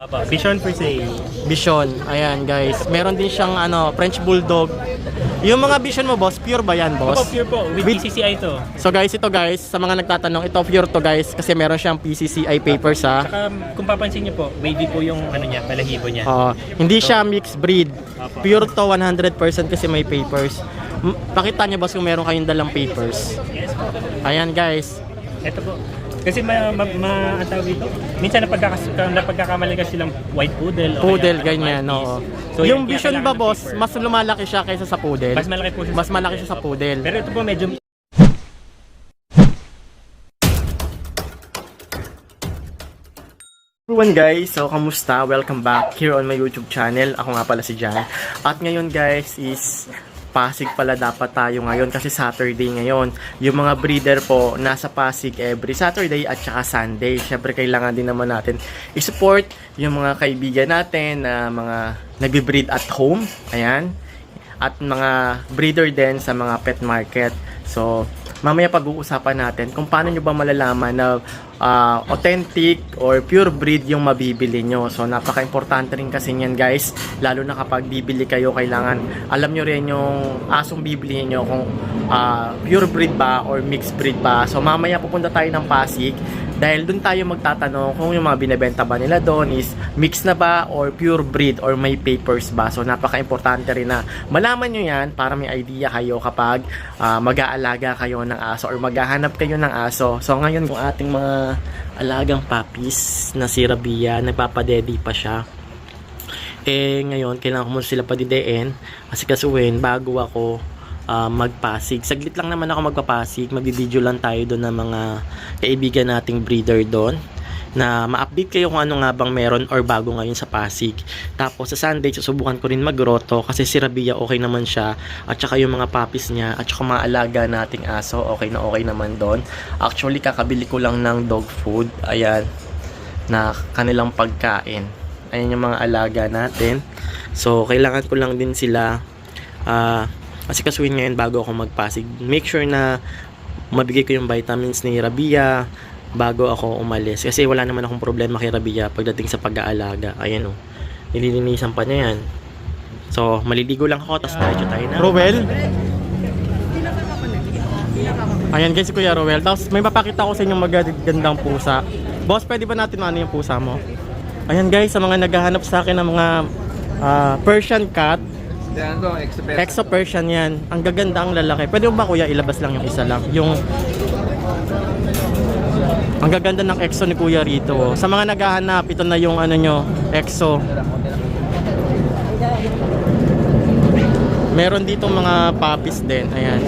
Vision per se. Vision. Ayan guys. Meron din siyang French Bulldog. Yung mga Vision mo boss, pure ba yan boss? Pure po, with PCCI to. So guys, ito guys, sa mga nagtatanong, ito pure to guys kasi meron siyang PCCI papers ha. Saka kung papansin niyo po, wavy po yung niya, balahibo niya. Hindi siya mixed breed. Pure to 100% kasi may papers. Pakita niyo boss kung meron kayong dalang papers. Yes po. Ayan guys. Ito po. Kasi ang tawag dito, minsan napagkakamali kasi silang white poodle. Poodle, ganyan, oo. So, yung kaya Vision kailangan ba ng boss, paper. mas lumalaki siya kaysa sa poodle? Mas malaki po siya. Mas malaki siya sa poodle. Pero ito po medyo... Everyone guys, so kamusta? Welcome back here on my YouTube channel. Ako nga pala si Jan. At ngayon guys is Pasig pala dapat tayo ngayon kasi Saturday ngayon. Yung mga breeder po nasa Pasig every Saturday at saka Sunday. Syempre kailangan din naman natin i-support yung mga kaibigan natin na mga nagbe-breed at home. Ayan. At mga breeder din sa mga pet market. So, mamaya pag-uusapan natin kung paano nyo ba malalaman na authentic or pure breed yung mabibili nyo. So, napaka-importante rin kasi yan guys. Lalo na kapag bibili kayo, kailangan alam nyo rin yung asong bibilihin nyo kung pure breed ba or mixed breed ba. So, mamaya pupunta tayo ng Pasig dahil dun tayo magtatanong kung yung mga binibenta ba nila doon is mixed na ba or pure breed or may papers ba. So, napaka-importante rin na malaman nyo yan para may idea kayo kapag mag-aalaga kayo ng aso or maghahanap kayo ng aso. So, ngayon yung ating mga alagang puppies na si Rabia, nagpapadedi pa siya. Ngayon, kailangan ko muna sila padidein kasi kasuhin bago ako magpasig. Saglit lang naman ako magpapasig. Magbibideo lang tayo doon ng mga kaibigan nating breeder doon na ma-update kayo kung ano nga bang meron or bago ngayon sa Pasig. Tapos sa Sunday, susubukan ko rin mag-grotto kasi si Rabia okay naman siya at saka yung mga puppies niya at saka mga alaga nating aso okay naman doon. Actually, kakabili ko lang ng dog food. Ayan, na kanilang pagkain. Ayan yung mga alaga natin. So, kailangan ko lang din sila kasi kasuhin ngayon bago ako magpasig. Make sure na mabigay ko yung vitamins ni Rabia bago ako umalis. Kasi wala naman akong problema kay Rabia pagdating sa pag-aalaga. Ayan o. Nililinisan pa niya yan. So, maliligo lang ako. Tapos diretso tayo na. Rowel? Ayan guys, si Kuya Rowel. Tapos may mapakita ko sa inyong magagandang pusa. Boss, pwede ba natin maano yung pusa mo? Ayan guys, sa mga naghahanap sa akin ng mga Persian cat. Exo Persian yan. Ang gaganda ang lalaki. Pwede mo ba kuya ilabas lang yung isa lang? Yung ang gaganda ng EXO ni kuya rito. Oh. Sa mga naghahanap, ito na yung nyo, EXO. Meron dito mga puppies din. Ayan.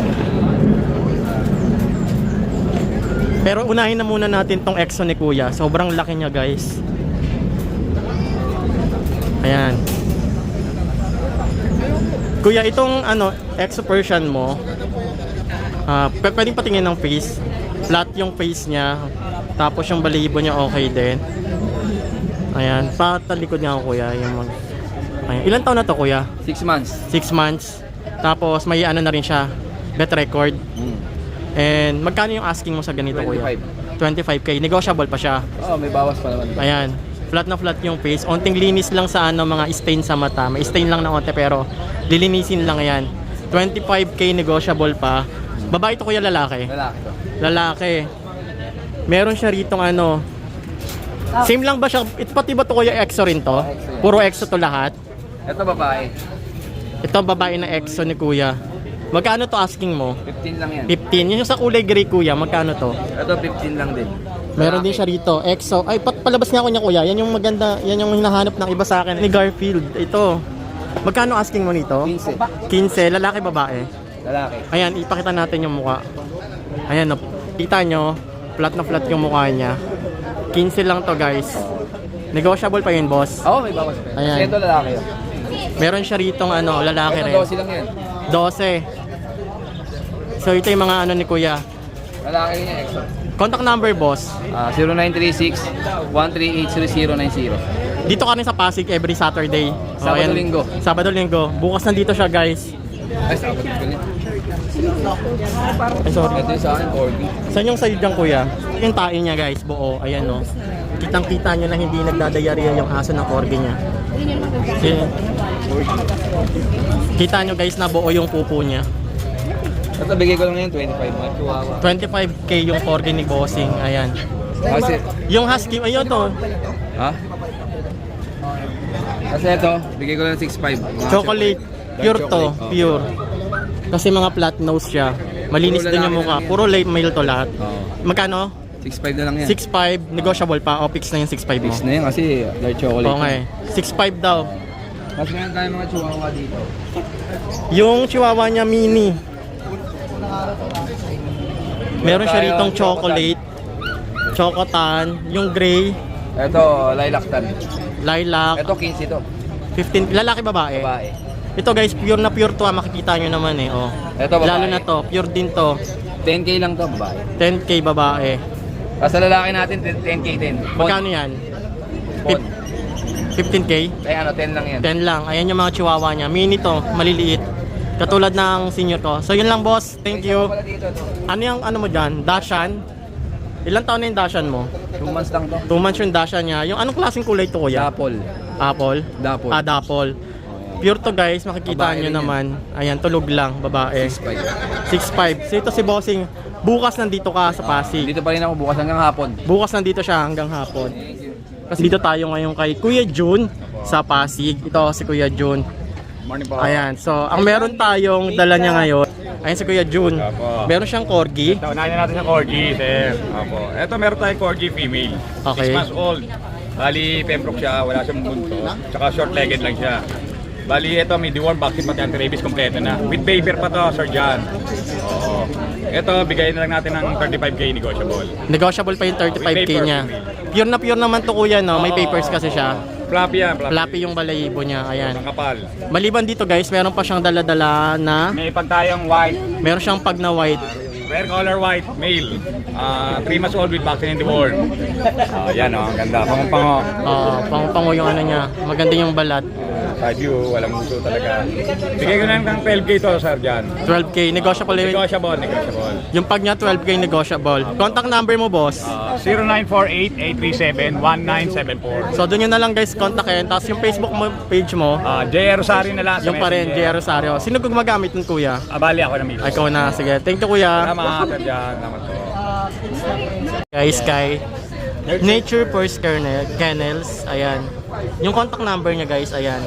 Pero unahin na muna natin tong EXO ni kuya. Sobrang laki niya guys. Ayan. Kuya, itong EXO Persian mo, pwedeng patingin ng face. Flat yung face niya. Tapos yung balahibo niya okay din. Ayan, patalikod niya ako kuya. Ayan. Ilan taon na to kuya? 6 months. 6 months. Tapos may na rin siya, vet record. And magkano yung asking mo sa ganito 25. kuya? 25k. Negotiable pa siya. Oo, may bawas pa naman. Ayan. Flat na flat yung face. Onting linis lang sa mga stain sa mata. May stain lang na onte pero lilinisin lang yan. 25k negotiable pa. Babae to kuya, lalaki? Lalaki to. Lalaki. Meron siya ritong same lang ba siya? Ito pati ba to kuya EXO rin to? EXO yan. Puro EXO to lahat? Ito babae. Ito babae na EXO ni kuya. Magkano to asking mo? 15 lang yan. 15. Yung sa kulay gray kuya, magkano to? Ito 15 lang din. Meron din siya rito, EXO. Ay, palabas nga ako niya kuya. Yan yung maganda, yan yung hinahanap ng iba sa akin. Ni Garfield, ito. Magkano asking mo nito? 15. 15, lalaki babae. Lalaki. Ayan, ipakita natin yung mukha. Ayan, no. Kita nyo, flat na flat yung mukha niya. 15 lang to guys. Negotiable pa yun, boss. Oo, may bawas pa. Ayan. Kasi ito lalaki yun. Meron siya ritong lalaki Ito rin. 12 lang yan. 12. So ito yung mga ni kuya. Lalaki rin yan, EXO. Contact number, boss. 0936-138-0090. Dito kami sa Pasig every Saturday. Sabado, ayan. Linggo. Sabado, Linggo. Bukas nandito siya, guys. Ay, sabat ko niya. Ay, sorry. Ito yung sa akin, Corgi. Saan yung side dyan, kuya? Yung tae niya, guys. Buo. Ayan, no. Kitang-kita nyo na hindi nagdadayariya yung aso ng corgi niya. Kasi, kita nyo guys na buo yung pupo niya. Ito, bigay ko lang ngayon 25. Mga chihuahua. 25k yung corgi ni Bossing. Ayan. Kasi, Yung husky, ayun to. ha? Kasi ito, bigay ko lang 6.5. Mga Chocolate. Pure to. chocolate, oh. Pure. Kasi mga flat nose siya. Malinis Puro din yung lalaki mukha. lang yan. Puro late male to lahat. Oo. Magkano? 6.5 na lang yan. 6.5. Negotiable pa. O, fix na yung 6.5 mo. Fix na yan kasi dark chocolate. Oo nga eh. 6.5 daw. Mas meron tayo mga chihuahua dito. Yung chihuahua niya mini. Meron siya ritong chocolate. Chocotan. Yung gray. Ito, lilac tan. Lilac. Ito, 15 to. 15. Lalaki babae? Babae. Ito guys, pure na pure to. Makikita nyo naman eh. Oh. Ito, babae. Lalo na to. Pure din to. 10k lang to, babae. 10k babae. Sa lalaki natin, 10k din. Magkano yan? Pon. 15k? Ay ano, 10 lang yan. 10 lang. Ayan yung mga chihuahua niya. Mini to. Maliliit. Katulad ng senior ko. So yun lang boss. Thank you. Pala dito, to. Ano yung ano mo dyan? Dashan? Ilang taon na yung Dashan mo? 2 months lang to. 2 months yung Dashan niya. Yung anong klaseng kulay to kuya? Dapol. Apple? Dapol. Ah, dapol. Pure to guys. Makikita Babae nyo rin yan. naman. Ayan, tulog lang. Babae. 6.5. 6'5". So ito si Bossing. Bukas nandito ka sa Pasig. Dito pa rin ako bukas hanggang hapon. Bukas nandito siya hanggang hapon. Kasi dito tayo ngayon kay Kuya Jun sa Pasig. Ito si Kuya Jun. Morning po. Ayan. So, ang meron tayong dala niya ngayon. Ayan si Kuya Jun. Apo. Meron siyang corgi. Unahin natin yung corgi, sir. Opo. Ito meron tayong corgi female. Okay. 6 months old. Bali, pembroke siya, wala siyang bunto. Tsaka short-legged lang siya. Bali, ito may deworm vaccine pati anti-rabies kompleto na. With paper pa to, Sir John. Oo. Ito, bigay na lang natin ng 35k negotiable. Negotiable pa yung 35k niya. Pure na pure naman to kuya, no? May papers kasi siya. Flappy yan, flappy. Flappy yung balayibo niya. Ayan. Ang kapal. Maliban dito guys, meron pa siyang dala-dala na May pagtayong white, meron siyang pag na white. rare color white, male. 3 months old with vaccine in the world. Yan o, ang ganda. Pango-pango. Pango yung ano niya. Maganda yung balat. Side view, walang muso talaga. Bigay ko na ng 12k to, Sir John. 12k. Negotiable yun. Negotiable, negotiable. Yung pag niya 12k negotiable. Contact number mo boss. 0948-837-1974. So doon yun na lang guys kontakin. Tapos yung Facebook mo, page mo, J. Rosario na lang. sa yung pa rin, Messenger. J. Rosario. Sino gumagamit nun kuya? Bali ako na mismo. Ay, ikaw na. Sige. Thank you kuya. Salamat, Sir John. Salamat po. Guys, kay Nature First Kennels. Ayan. Yung contact number niya guys, ayan.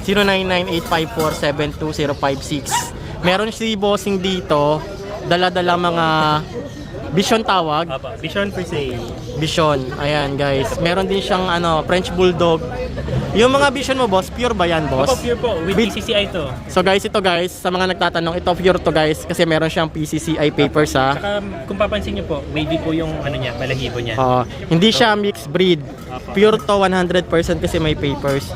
099854720056. Meron si Bossing dito. Dala-dala mga Vision tawag. Apa, Vision per se. Vision. Ayan guys. Meron din siyang ano, French Bulldog. Yung mga Vision mo boss, pure ba yan boss? Opo, pure po. With PCCI to. So guys, ito guys, sa mga nagtatanong, ito pure to guys kasi meron siyang PCCI papers ha. Saka kung papansin niyo po, wavy po yung ano niya, balahibo niya. Hindi siya mixed breed. Pure to 100% kasi may papers.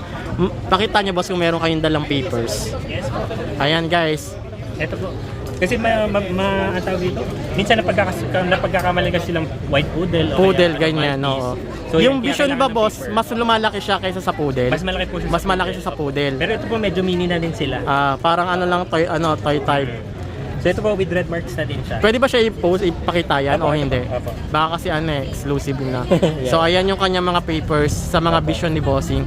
Pakita niyo boss kung meron kayong dalang papers. Yes po. Ayan guys. Ito po. Kasi ang tawag dito, minsan napagkakamali kasi silang white poodle. O Poodle kaya, ganyan, Maltese. no. So, Yung kaya Vision ba kailangan ng boss, paper. mas lumalaki siya kaysa sa poodle? Mas malaki po siya. Mas malaki siya sa poodle. Pero ito po medyo mini na din sila. Parang ano lang toy type. So ito po with red marks na din siya. Pwede ba siya i-post, ipakita yan o hindi? Opo. Baka kasi exclusive na. So ayan yung kanyang mga papers sa mga Vision ni Bossing.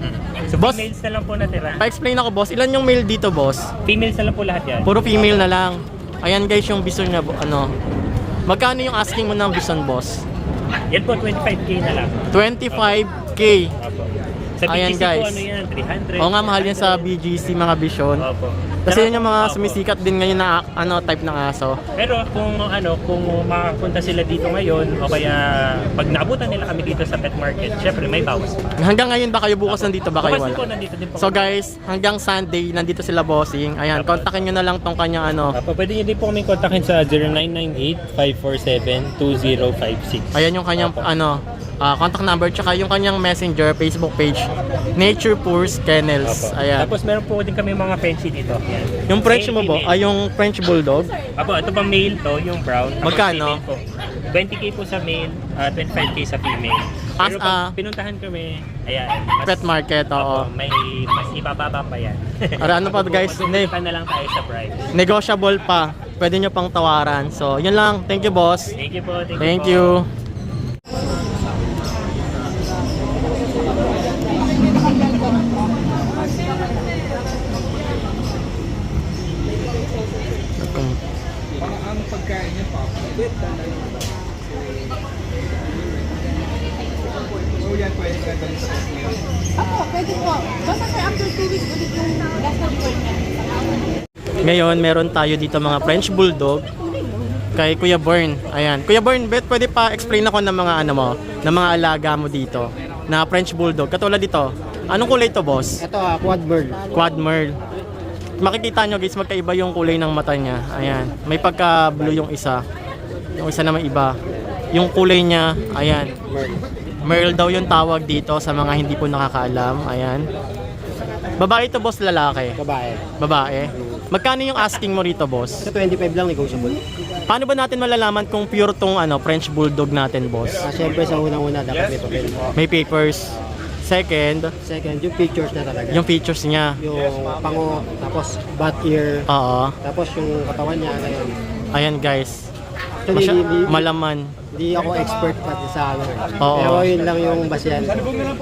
So Boss, females na lang po natira. pa-explain ako boss, ilan yung male dito boss? Females na lang po lahat yan. Puro female na lang. Ayan guys yung Vision niya, magkano yung asking mo ng Vision boss? Yan po 25k na lang. 25k. Opo. Sa Ayan, BGC guys. po ano yan, 300. Oo nga, mahal yan sa BGC mga Vision. Opo. Kasi yun yung mga Opo. sumisikat din ngayon na type ng aso. Pero kung makapunta sila dito ngayon o kaya pag naabutan nila kami dito sa pet market, syempre may bawas pa. Hanggang ngayon ba kayo bukas nandito ba kayo Bukas din po, wala? nandito din po. So guys, hanggang Sunday nandito sila Bossing. Ayan, kontakin nyo na lang tong kanyang Pwede nyo din po kami kontakin sa 0998-547-2056. Ayan yung kanyang contact number tsaka yung kanyang messenger, Facebook page, Nature Purs Kennels. Opo. Ayan. Tapos meron po din kami mga Frenchie dito. Yan. Yung French mo Male, ba? female. Yung French Bulldog? Apo, ito pa male to, yung brown. Tapos Magkano? female po. 20k po sa male, 25k sa female. As Pero pag pinuntahan kami, ayan. Pet market, oo. Opo, may mas ibababa pa yan. Ara, ano pa guys? Punta na lang tayo sa price. Negotiable pa. Pwede nyo pang tawaran. So, yun lang. Thank you boss. Thank you po. Thank you. Pwede po. Basta sir, after 2 weeks ulit yung last na report niya. Ngayon, meron tayo dito mga French Bulldog kay Kuya Bern. Ayan. Kuya Bern, pwede pa explain ako ng mga ano mo, ng mga alaga mo dito na French Bulldog. Katulad dito. Anong kulay to, boss? Ito, quad merl. Quad merl. Makikita nyo guys, magkaiba yung kulay ng mata niya. Ayan. May pagka-blue yung isa. Yung isa naman iba. Yung kulay niya, ayan. Merl daw yung tawag dito sa mga hindi po nakakaalam. Ayan. Babae to, boss, lalaki? Babae. Babae. Magkano yung asking mo rito, boss? Sa 25 lang negotiable. Paano ba natin malalaman kung pure tong French Bulldog natin, boss? Siyempre sa unang-una dapat may papel. May papers. Second, Second, yung pictures na talaga. yung features niya. Yung pango, tapos bat ear, Oo. tapos yung katawan niya, ganun. Ayan, guys. Actually, Malaman. hindi ako expert pati sa ano. Oo. Pero yun lang yung basihan.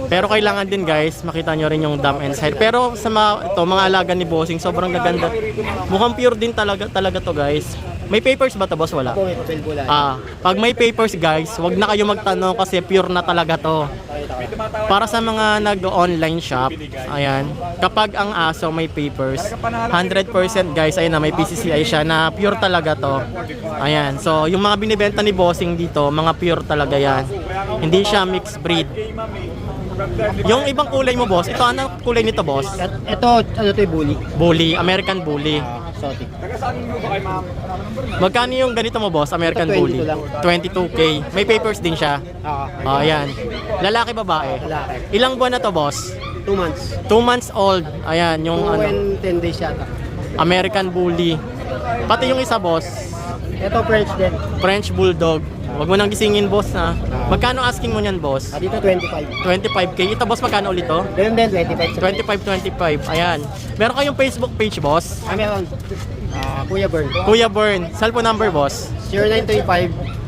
Pero kailangan din, guys, makita nyo rin yung dam and side. Pero sa mga alaga ni Bossing, sobrang gaganda. Mukhang pure din talaga to, guys. May papers ba to, boss? Wala. Ako may papel po lang. Pag may papers, guys, wag na kayo magtanong kasi pure na talaga to. Para sa mga nag-online shop, ayan, kapag ang aso may papers, 100% guys, ayun na, may PCCI siya na pure talaga to. Ayan, so yung mga binibenta ni Bossing dito, mga pure talaga yan. Hindi siya mixed breed. Yung ibang kulay mo, boss, ito anong kulay nito, boss? Ito, ano to yung bully? Bully, American Bully. Exotic. Magkano yung ganito mo, boss? American Ito, 22 Bully? lang. 22K. May papers din siya. Ayan. Lalaki, babae? Lalaki. Ilang buwan na to, boss? 2 months. 2 months old. Ayan, yung 2 ano, and 10 days yata. American Bully. Pati yung isa, boss, Ito French din. French Bulldog. Huwag mo nang gisingin, boss, na. Magkano asking mo niyan, boss? Dito 25. 25K. Ito, boss, magkano ulit to? Ganun din, 25. 25. Ayan. Meron kayong Facebook page, boss? Meron. Kuya Bern. Kuya Bern. Cellphone number, boss?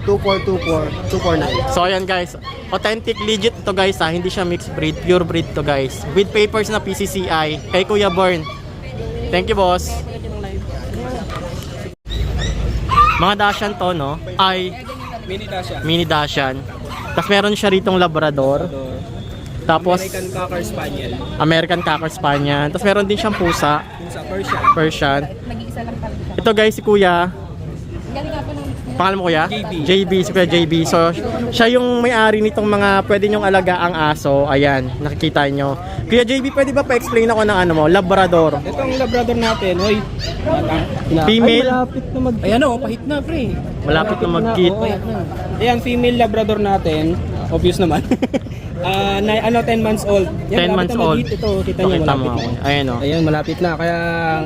0935-2424-249. So ayan, guys, authentic, legit to, guys, ha. Hindi siya mixed breed, pure breed to, guys. With papers na PCCI kay Kuya Bern. Thank you, boss. Mga Dashan to, no? Ay, Mini Dashan. Tapos meron siya ritong Labrador. Tapos American Cocker Spaniel. American Cocker Spaniel. Tapos meron din siyang pusa, Sa Persian. Persian. Nag-iisa lang talaga siya. Ito, guys, si Kuya. Galing nga po ng Pangalan mo, Kuya? JB. JB, si Kuya JB. So, siya yung may-ari nitong mga pwede nyong alagaang aso. Ayan, nakikita nyo. Kuya JB, pwede ba pa-explain ako ng ano mo? Labrador. Itong Labrador natin, hoy. Female? Malapit na mag... Ayan o, pahit na, pre. Malapit na mag-kit. Ayan, female Labrador natin. Obvious naman. 10 months old. 10 months old. Ito, kita niyo, Pakita mo malapit ako. na. Ayan, o. Ayan, malapit na. Kaya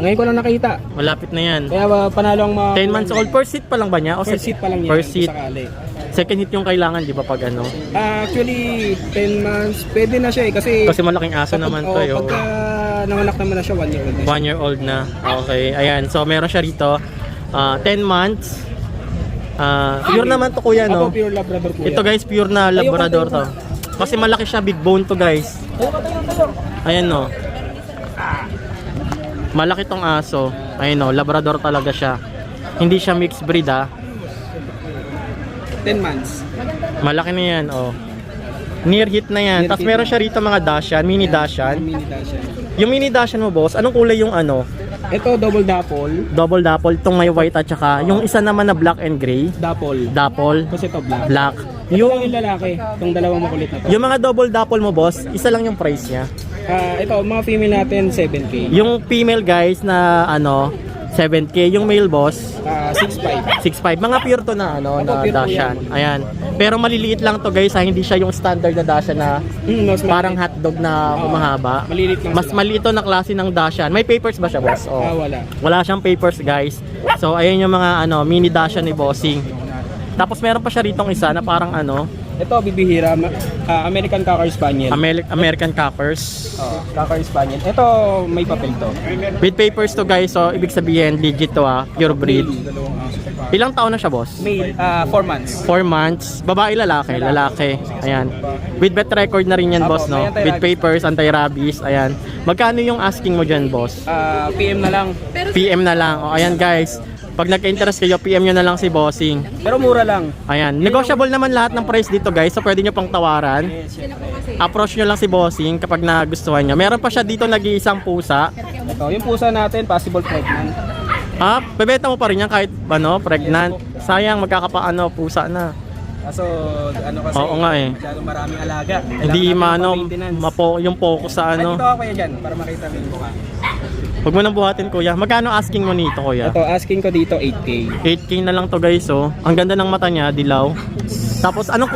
ngayon ko lang nakita. Malapit na yan. Kaya panalo ang mga... 10 months old. First seat pa lang ba niya? O First seat pa lang yan. First seat. Sakali. Second hit yung kailangan, di ba, pag ano? Actually, 10 months, pwede na siya eh. Kasi Kasi malaking aso naman to, yo. Pagka nanganak naman na siya, 1 year old na siya. 1 year old na. Okay, ayan. So, meron siya rito. 10 months. Pure naman to, kuya, no? Ako, pure Labrador kuya. Ito, guys, pure na Labrador to. Kasi malaki siya, big bone to, guys. Ayan, no. Malaki tong aso. Ayan, no. Labrador talaga siya. Hindi siya mixed breed, 10 months. Malaki na yan, oh. Near hit na yan. Tapos meron siya rito mga Dashan, mini Dashan. Mini Dashan. Yung mini Dashan mo, boss, anong kulay yung ano? Ito, double dapple. Double dapple, itong may white at saka yung isa naman na black and gray. Dapple. Dapple, Kasi ito black. black. Ito lang yung lalaki. Itong dalawang makulit na to. Yung mga double dapple mo, boss, isa lang yung price niya. Ito, mga female natin, 7K. Yung female, guys, na ano, 7K. Yung male, boss, 6'5". 6'5". Mga pure to na, ano, na pure po Dashan. yan. Ayan. Pero maliliit lang to, guys, ha. Hindi siya yung standard na Dashan na Mas parang hotdog na humahaba. Maliliit lang Mas sila. maliit to na klase ng Dashan. May papers ba siya, boss? Oh. Wala. Wala siyang papers, guys. So, ayun yung mga ano, mini Dashan ni Bossing. Tapos meron pa siya ritong isa na parang ano, Ito, bibihira. American Cocker Spaniel. American Cockers. Cocker Spaniel. Ito, may papel to. With papers to, guys. So, ibig sabihin, legit to, pure breed. Ilang taon na siya, boss? Male, 4 months. 4 months. Babae, lalaki. Lalaki. Ayan. With vet record na rin yan, boss, no? may anti-rabies. With papers, anti-rabies. Ayan. Magkano yung asking mo dyan, boss? PM na lang. PM na lang. O, ayan, guys. Pag nagka-interest kayo, PM nyo na lang si Bossing. Pero mura lang. Ayan, negotiable naman lahat ng price dito guys, so pwede nyo pang tawaran. Approach nyo lang si Bossing kapag nagustuhan nyo. Meron pa siya dito nag-iisang pusa. Ito, yung pusa natin, possible pregnant. Bebenta mo pa rin yan kahit pregnant. Sayang, pusa na. Kaso, ano kasi, Oo nga eh. masyadong maraming alaga. Hindi Kailangan natin pa-maintenance. yung focus sa Ay, dito ako kuya dyan, para makita mo yung mukha. Huwag mo nang buhatin kuya. Magkano asking mo nito kuya? Ito, asking ko dito 8K. 8K na lang to guys oh. Ang ganda ng mata niya, dilaw. Tapos anong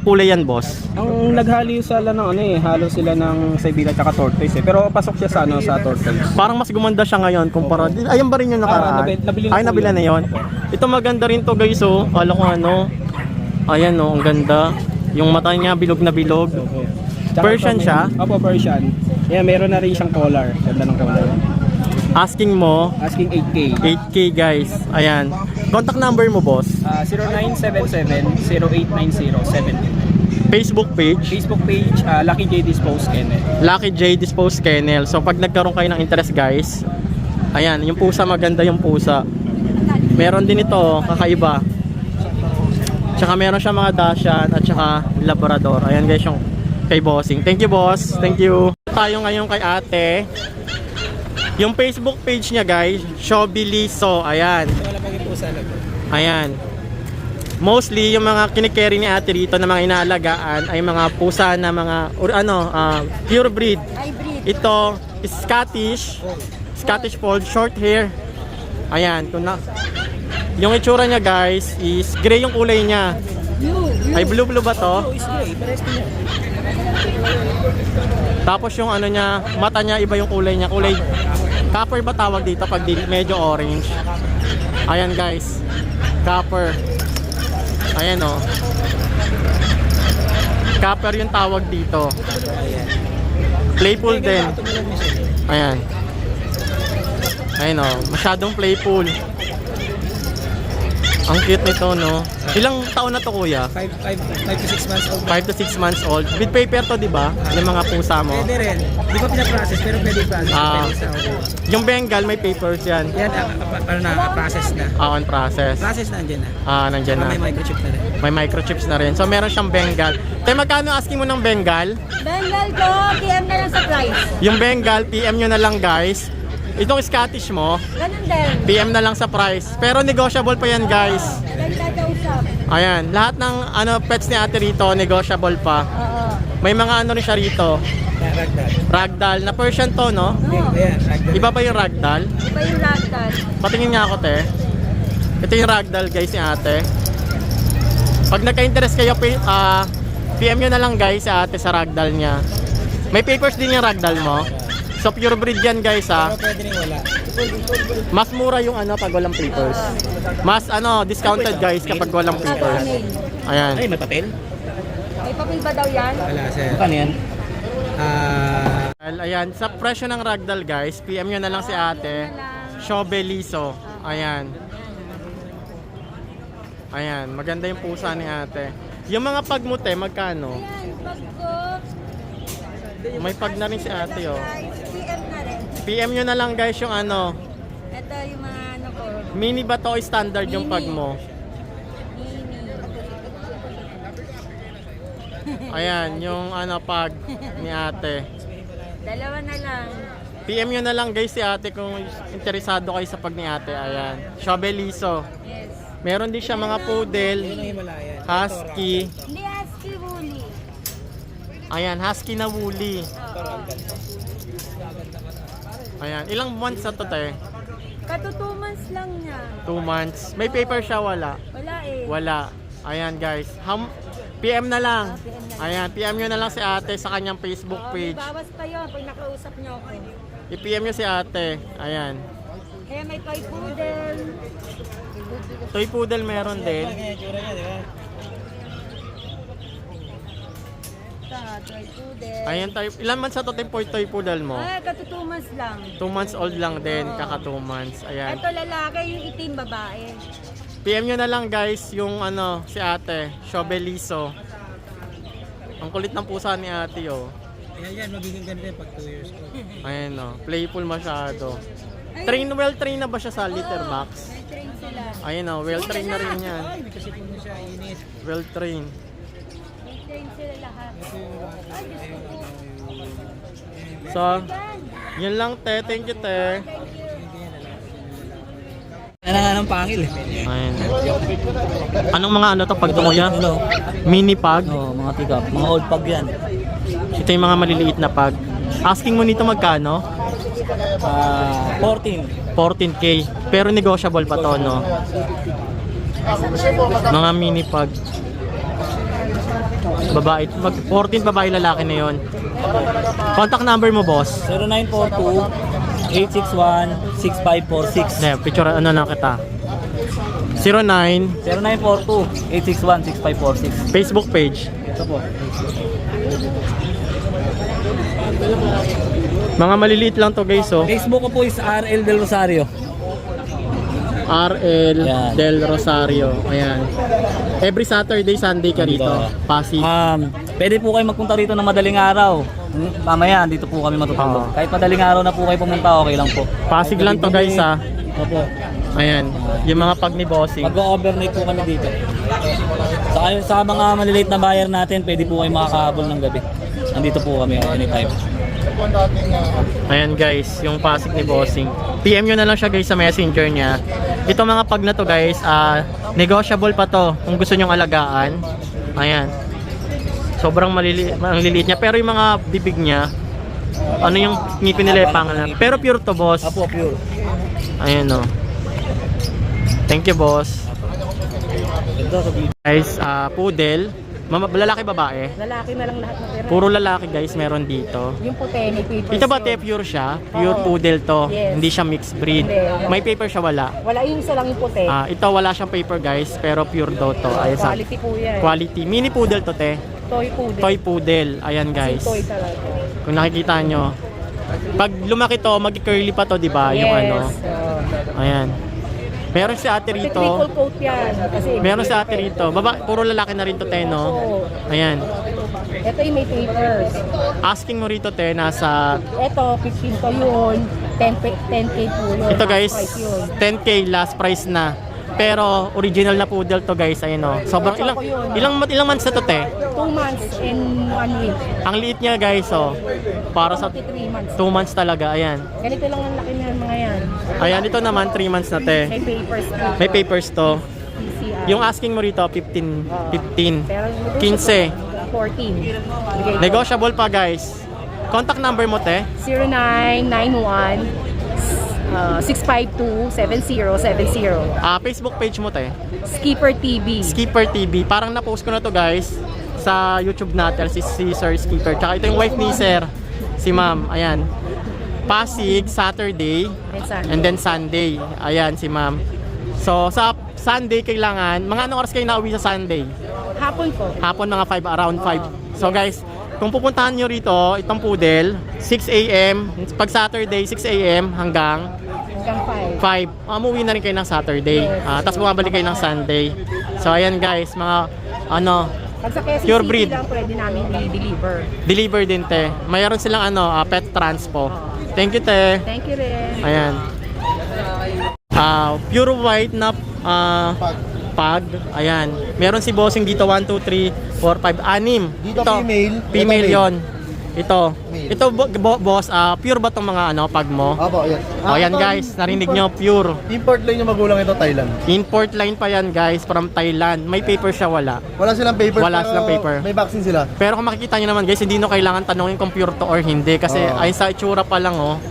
kulay yan boss? Ang naghalo sila ng halo sila ng Siberian at tortoise eh. Pero pasok siya sa tortoise. Parang mas gumanda siya ngayon kumpara. Ayun ba rin yung nakaraan? Nabili na po Nabila yun. na yon. Ito maganda rin to guys oh. Kala ko Ayan oh, ang ganda. Yung mata niya bilog na bilog. Tsaka Persian ito, siya? Opo, Persian. Yeah, meron na rin siyang collar. Ganda ng collar. Asking mo Asking 8K. 8K guys. Ayan. Contact number mo boss. 0977-0890-70. Facebook page. Facebook page, Lucky J Dispose Kennel. Lucky J Dispose Kennel. So pag nagkaroon kayo ng interest guys, ayan, yung pusa maganda yung pusa. Meron din ito, kakaiba. Tsaka meron siya mga Dachshund at tsaka Labrador. Ayan guys yung kay Bossing. Thank you boss. Thank you. Tayo ngayon kay ate. Yung Facebook page niya guys, Shobiliso. Ayan. Ayan. Mostly yung mga kinikerry ni ate rito na mga inaalagaan ay mga pusa na mga pure breed. Hybrid. Ito is Scottish Fold, short hair. Ayan, yung itsura niya guys is gray yung kulay niya. Ay blue ba to? Tapos yung niya, mata niya iba yung kulay niya. Kulay copper ba tawag dito pag medyo orange. Ayan guys. Copper. Ayan oh. Copper yung tawag dito. Playful din. Ayan. Ayan oh, masyadong playful. Ang cute nito, no? Ilang taon na to, kuya? 5 to 6 months old. 5 to 6 months old. With paper to, di ba? Yung mga pusa mo. Pwede rin. Hindi ko pinaprocess pero pwede process. Yung Bengal, may papers yan. Yan, para na-process na. On process. Process na andyan na. Nandyan na. May microchip na rin. May microchips na rin. So, meron siyang Bengal. Tay, magkano asking mo ng Bengal? Bengal ko, PM na lang sa price. Yung Bengal, PM nyo na lang, guys. Itong Scottish mo, Ganun din. PM na lang sa price. Pero negotiable pa yan, guys. Ganda daw usap. Ayan, lahat ng pets ni ate rito, negotiable pa. Oo. May mga rito rito. Ragdoll. Na Persian to, no? Ayan, Iba ba yung ragdoll? Iba yung ragdoll. Patingin nga ako, te. Ito yung ragdoll, guys, ni ate. Pag nagka-interest kayo, PM nyo na lang, guys, si ate sa ragdoll niya. May papers din yung ragdoll mo. So, pure breed yan, guys, ha. Pwede rin wala. Mas mura yung pag walang papers. Mas discounted, guys, kapag walang papers. Ayan. Ay, may papel? May papel ba daw yan? Wala, sir. Ano yan? Ayan, sa presyo ng ragdoll, guys, PM nyo na lang si ate. Shobiliso. Ayan. Ayan, maganda yung pusa ni ate. Yung mga pagmute, magkano? Ayan, pag ko. May pag na rin si ate, oh. PM na rin. PM nyo na lang, guys, yung Ito yung mga ko. mini ba to o standard yung pag mo? Mini. Ayan, yung pag ni ate. Dalawa na lang. PM nyo na lang, guys, si ate kung interesado kayo sa pag ni ate. Ayan, Shobiliso. Yes. Meron din siya mga poodle, husky. Hindi husky woolly. Ayan, husky na woolly. Ayan, ilang months na to, te? Kato 2 months lang niya. 2 months. May paper siya, wala? Wala eh. Wala. Ayan, guys. PM na lang. Ayan, PM nyo na lang si ate sa kanyang Facebook May page. bawas pa yun pag nakausap niyo ako. I-PM nyo si ate. Ayan. Kaya may toy poodle. Toy poodle meron din. Toy poodle. Ayan, ilan months na to toy poodle mo? Ay, kato 2 months lang. 2 months old lang din, kaka 2 months. Ayan. Ito lalaki, yung itim babae. PM nyo na lang, guys, yung si ate, Shobiliso. Ang kulit ng pusa ni ate, oh. Ayan, magiging ganda pag 2 years old. Ayan, oh. Playful masyado. Train, well train na ba siya sa litter box? Train sila. Ayun o, well train na rin yan. Well train. May train sila lahat. Ay, Diyos ko po. So, yun lang te. Thank you te. Ano nga ng pangil eh. Ayun. Anong mga ano to pag kuya? Mini pag. Mga tigap, mga old pag yan. Ito yung mga maliliit na pag. Asking mo nito magkano? 14. 14k. Pero negotiable pa to, no? Mga mini pag. Babae. 14 babae lalaki na yon. Contact number mo, boss. 0942-861-6546. Ne, picture ano lang kita. 09 0942-861-6546. Facebook page. Ito po. Mga maliliit lang to, guys, oh. Facebook ko po is RL Del Rosario. RL Yan. Del Rosario. Ayan. Every Saturday, Sunday ka rito. Pasig. Pwede po kayo magpunta rito ng madaling araw. Mamaya, dito po kami matutulog. Oo. Kahit madaling araw na po kayo pumunta, okay lang po. Pasig lang to, guys, ha. Opo. Ayan. Yung mga pag ni bossing. Mag-overnight po kami dito. Sa mga maliliit na buyer natin, pwede po kayo makakahabol ng gabi. Nandito po kami anytime. Ayan, guys, yung Pasig ni bossing. PM nyo na lang siya, guys, sa messenger niya. Ito mga pag na to, guys, negotiable pa to kung gusto nyong alagaan. Ayan. Sobrang maliliit niya. Pero yung mga bibig niya, ano yung ngipin nila yung pangalan. Pero pure to, boss. Apo, pure. Ayan, oh. Thank you, boss. Ito sa video. Guys, poodle. Lalaki, babae. Lalaki na lang lahat ng pera. Puro lalaki, guys, meron dito. Yung puti, may papers Ito ba, yun. te, pure siya? Pure Oo. poodle to. Yes. Hindi siya mixed breed. Hindi. May paper siya, wala. Wala yung isa lang yung puti. Ito wala siyang paper, guys, pero pure daw to. Ayan, sa Quality po yan. quality. Mini poodle to, te. Toy poodle. Toy poodle. Ayan, guys. Toy talaga. Kung nakikita nyo. Pag lumaki to, mag-curly pa to, di ba? Yung ano. Ayan. Meron si ate Triple rito. coat yan. Kasi Meron si ate rito. Puro lalaki na rin to, te, no? Oo. Ayan. Ito yung may papers. Asking mo rito, te, nasa... Ito, 15 to yun. 10K po yun. Ito, guys, Half price yun. 10k last price na. Pero original na poodle to, guys. Ayun, oh. Sobrang ilang months na to, te? 2 months and 1 week. Ang liit niya, guys, oh. Para sa 3 months. 2 months talaga. Ayan. Ganito lang ang laki ng mga yan. Ayan, ito naman 3 months na, te. May papers na. May papers to. PCI. Yung asking mo rito, 15. Pero 15. 14. Bigay ko. Negotiable pa, guys. Contact number mo, te. 0991 652-7070. Facebook page mo, te. Skipper TV. Skipper TV. Parang na-post ko na to, guys, sa YouTube natin, si Sir Skipper. Tsaka ito yung wife ni Sir, si Ma'am. Ayan. Pasig, Saturday, and then Sunday. Ayan, si Ma'am. So, sa Sunday kailangan, mga anong oras kayo nauwi sa Sunday? Hapon po. Hapon, mga 5, around 5. So, guys, kung pupuntahan nyo rito, itong poodle, 6 a.m. Pag Saturday, 6 a.m. hanggang Hanggang 5. 5. Umuwi na rin kayo ng Saturday. Tapos bumabalik kayo ng Sunday. So, ayan, guys, mga ano, Pag sa Quezon pure City breed. lang pwede namin i-deliver. Deliver din, te. Mayroon silang ano, pet transpo. Thank you, te. Thank you rin. Ayan. Pure white na pag. Ayan. Meron si bossing dito 1, 2, 3, 4, 5, 6. Dito female. Female Ito yon. Ito. Male. Ito boss, pure ba tong mga ano pag mo? Opo, yan. O yan, guys, narinig nyo, pure. Import line yung magulang ito, Thailand. Import line pa yan, guys, from Thailand. May paper siya, wala. Wala silang paper. Wala pero silang paper. May vaccine sila. Pero kung makikita nyo naman, guys, hindi nyo kailangan tanongin kung pure to or hindi. Kasi Oo. ay sa itsura pa lang, oh.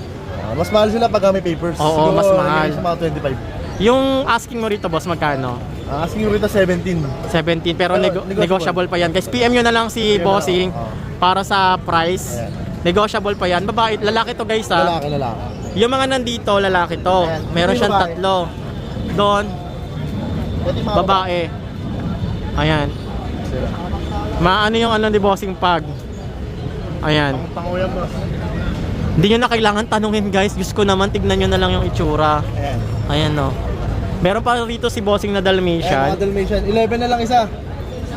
Mas mahal sila pag may papers. Oo, mas mahal. Sa mga 25. Yung asking mo rito, boss, magkano? Asking rito 17. 17, pero Pero negotiable pa yan. Guys, PM nyo na lang si bossing para sa price. Negotiable pa yan. Babae, lalaki to, guys, ha? Lalaki. Yung mga nandito, lalaki to. Ayan. Meron siyang Babae. 3. Doon, Pwede mga babae. Ayan. Maano yung ano ni bossing pag. Ayan. Panguyam mo. Hindi nyo na kailangan tanungin, guys. Gusto ko naman, tignan nyo na lang yung itsura. Ayan. Ayan, no. Meron pa rito si bossing na Ayan, mga Dalmatian. Dalmatian. 11 na lang isa.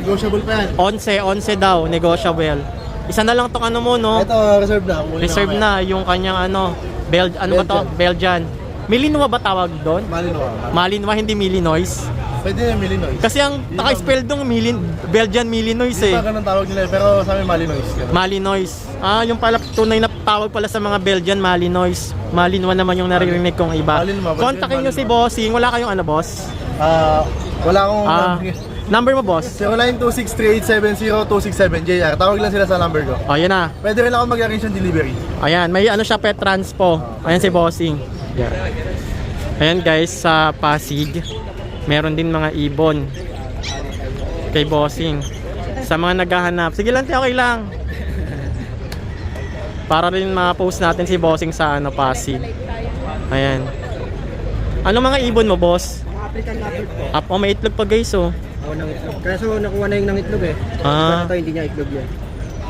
Negotiable pa yan. 11 daw, negotiable. Isa na lang tong ano mo, no? Ito, reserve na. Kukunin Reserve mamaya. na yung kanyang ano, ano ba to? Belgian. Malinois ba tawag doon? Malinois. Malinois, hindi Millinois. Pwede na yung Millinois. Kasi ang naka-spell doon, Belgian Millinois Hindi eh. pa ganun tawag nila pero sa amin Malinois. Ganun. Malinois. Yung pala tunay na tawag pala sa mga Belgian, Malinois. Malinois naman yung naririnig kong iba. Malinois, Kontakin nyo si Malinois. Bossing. Wala kayong ano, boss? Wala akong Number mo, boss? 092638702667 JR. Tawag lang sila sa number ko. O, yan na. Pwede rin ako mag-arrange ng delivery. Ayan, may ano siya, pet transpo. Ayan si Bossing. Yan. Ayan guys, sa Pasig, meron din mga ibon kay Bossing. Sa mga naghahanap, sige lang, okay lang. Para rin ma-post natin si Bossing sa ano, Pasig. Ayan. Ano mga ibon mo, boss? African leopard po. Oh, may itlog pa guys, oh. Oo, ng itlog. Kaso nakuha na yung ng itlog eh. Ah. Ito hindi niya itlog yan.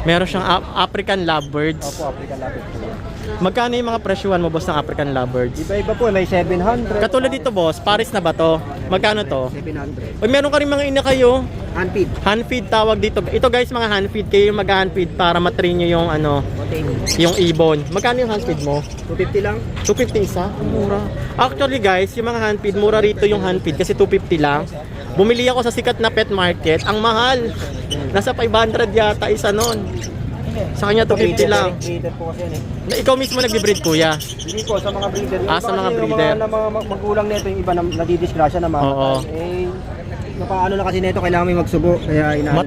Meron siyang African lovebirds. Opo, African leopard po. Magkano yung mga presyuhan mo, boss, ng African lovebirds? Iba-iba po, may 700. Katulad dito, boss, Paris na ba to? Magkano to? 700. Uy, meron ka rin mga ina kayo. Handfeed. Handfeed tawag dito. Ito guys, mga handfeed. Kayo yung mag-handfeed para matrain nyo yung ano, Protein. yung ibon. Magkano yung handfeed mo? 250 lang. 250 isa? Ang mura. Actually guys, yung mga handfeed, mura rito yung handfeed kasi 250 lang. Bumili ako sa sikat na pet market. Ang mahal. Nasa 500 yata isa nun. Sa kanya 250 lang. Breeder po kasi yan eh. Ikaw mismo nagbe-breed, kuya. Hindi po, sa mga breeder. Yung Ah, sa iba mga kasi, breeder. Yung mga magulang nito, yung iba na nadidisgrasya na mga. Oo. Eh, napaano na kasi nito, kailangan may magsubo. Kaya inaano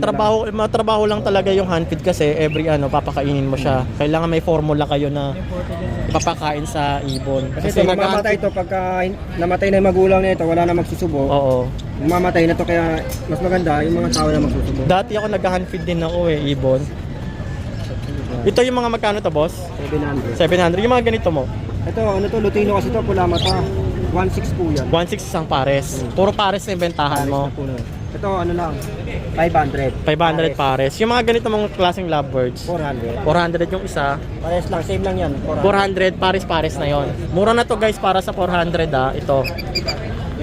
Matrabaho lang talaga yung handfeed kasi every ano papakainin mo siya. Kailangan may formula kayo na papakain sa ibon. Kasi ito, mamamatay ito pagka namatay na yung magulang nito, wala na magsusubo. Oo. Mamatay na to kaya mas maganda yung mga tao na magsusubo. Dati ako nag-handfeed din ako ibon. Ito yung mga magkano to, boss? 700. 700. Yung mga ganito mo. Ito, ano to, Lutino kasi to, pula mata. 1.6 po yan. 1.6 isang pares. Puro pares na yung bentahan mo. Ito, ano lang, 500. 500 pares. Yung mga ganito mong klaseng lovebirds. 400. 400 yung isa. Pares lang, same lang yan. 400 pares na yon. Mura na to guys para sa 400 Ito.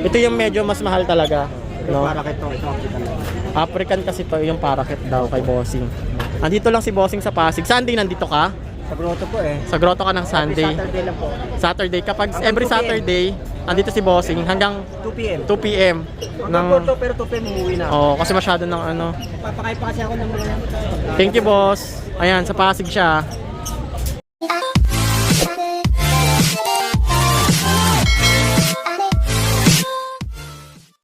Ito yung medyo mas mahal talaga. Ito, No? parakeet to, ito, African lang. African kasi to yung parakeet daw kay Bossing. Andito lang si Bossing sa Pasig. Sunday nandito ka? Sa grotto po eh. Sa grotto ka ng Sunday. Every Saturday lang po. Saturday. Kapag Hanggang every 2 PM. Saturday, andito si Bossing hanggang 2 p.m. 2 p.m. Hanggang grotto, pero 2 p.m. umuwi na. Oh, kasi masyado ng ano. Papakain pa kasi ako ng mga Thank you, boss. Ayan, sa Pasig siya.